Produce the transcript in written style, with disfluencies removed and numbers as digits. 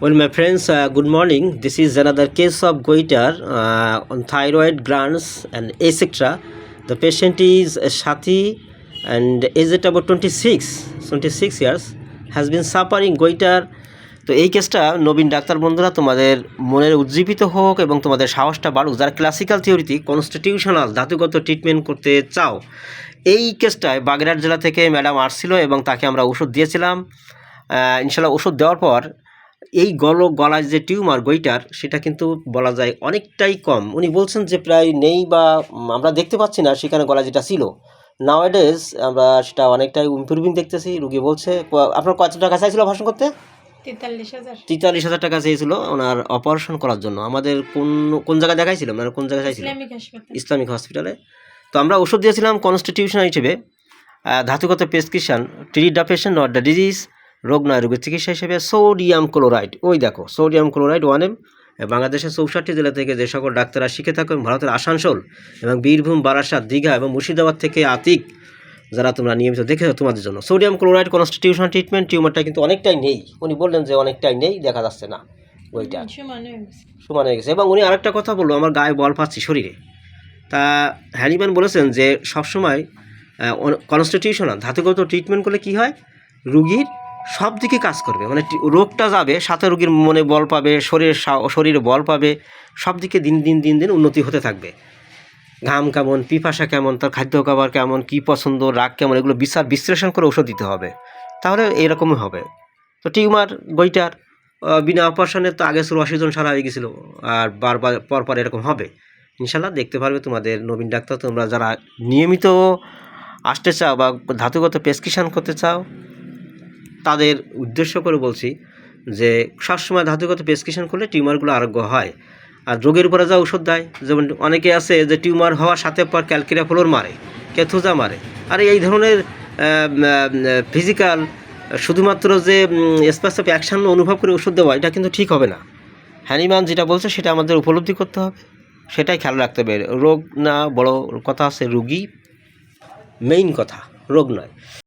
Well, my friends, good morning. This is another case of goiter on thyroid glands and etc. The patient is Shati and aged about 26 years, has been suffering goiter. তো এই কেসটা নবীন doctor বন্ধুরা তোমাদের মনের উজ্জীবিত হোক এবং তোমাদের সাহসটা বাড়ুক, যারা ক্লাসিক্যাল থিওরিতে কনস্টিটিউশনাল ধাতুগত ট্রিটমেন্ট করতে চাও। এই কেসটায় বাগেরহাট জেলা থেকে ম্যাডাম আসছিল এবং তাকে আমরা ওষুধ দিয়েছিলাম। ইনশাল্লাহ ওষুধ দেওয়ার পর এই গলায় যে টিউমার গোইটার সেটা কিন্তু বলা যায় অনেকটাই কম। উনি বলছেন যে প্রায় নেই বা আমরা দেখতে পাচ্ছি না, সেখানে গলা যেটা ছিল নাওয়াডেজ আমরা সেটা অনেকটাই ইমপ্রুভিং দেখতেছি। রুগী বলছে আপনার কত টাকা চাইছিল ভাষণ করতে? 43,000 টাকা চেয়েছিল ওনার অপারেশন করার জন্য। আমাদের কোন জায়গায় দেখাইছিল, মানে কোন জায়গায় চাইছিল? ইসলামিক হসপিটালে। তো আমরা ওষুধ দিয়েছিলাম কনস্টিটিউশনাল হিসেবে, ধাতুগত prescription, treat the patient not the disease, রোগ নয় রোগের চিকিৎসা হিসেবে সোডিয়াম ক্লোরাইড। ওই দেখো সোডিয়াম ক্লোরাইড 1 mg। বাংলাদেশের 64টি জেলা থেকে যে সকল ডাক্তাররা শিখে থাকেন, ভারতের আসানসোল এবং বীরভূম, বারাসাত, দীঘা এবং মুর্শিদাবাদ থেকে আতিক, যারা তোমরা নিয়মিত দেখেছো তোমাদের জন্য সোডিয়াম ক্লোরাইড কনস্টিটিউশনাল ট্রিটমেন্ট। টিউমারটা কিন্তু অনেকটাই নেই, উনি বললেন যে অনেকটাই নেই, দেখা যাচ্ছে না, ওইটা সমান হয়ে গেছে। এবং উনি আরেকটা কথা বললো, আমার গায়ে বল পাচ্ছি শরীরে। তা হ্যানিম্যান বলেছেন যে সবসময় কনস্টিটিউশনাল ধাতুগত ট্রিটমেন্ট করলে কি হয়, রুগীর সব দিকে কাজ করবে, মানে রোগটা যাবে সাথে রুগীর মনে বল পাবে, শরীরে বল পাবে, সব দিকে দিন দিন উন্নতি হতে থাকবে। ঘাম কেমন, পিপাসা কেমন, তার খাদ্য খাবার কেমন, কী পছন্দ, রাগ কেমন, এগুলো বিশ্লেষণ করে ওষুধ দিতে হবে, তাহলে এরকমই হবে। তো টিউমার গোইটার বিনা অপারেশনে তো আগে 80 জন সারা হয়ে গেছিলো, আর বারবার পরপর এরকম হবে। ইনশাল্লাহ দেখতে পারবে তোমাদের নবীন ডাক্তার। তোমরা যারা নিয়মিত আসতে চাও বা ধাতুগত প্রেসক্রিপশন করতে চাও, তাদের উদ্দেশ্য করে বলছি যে সবসময় ধাতুগত প্রেসক্রিপশন করলে টিউমারগুলো আরোগ্য হয়। আর রোগের উপরে যা ওষুধ দেয়, যেমন অনেকে আছে যে টিউমার হওয়ার সাথে পর ক্যালকিরা ফ্লোর মারে, কেথুজা মারে। আর এই ধরনের ফিজিক্যাল শুধুমাত্র যে স্পেসিফিক অ্যাকশান অনুভব করে ওষুধ দেওয়া, এটা কিন্তু ঠিক হবে না। হ্যানিম্যান যেটা বলছে সেটা আমাদের উপলব্ধি করতে হবে, সেটাই খেয়াল রাখতে হবে। রোগ না, বড় কথা আছে রুগী, মেইন কথা রোগ নয়।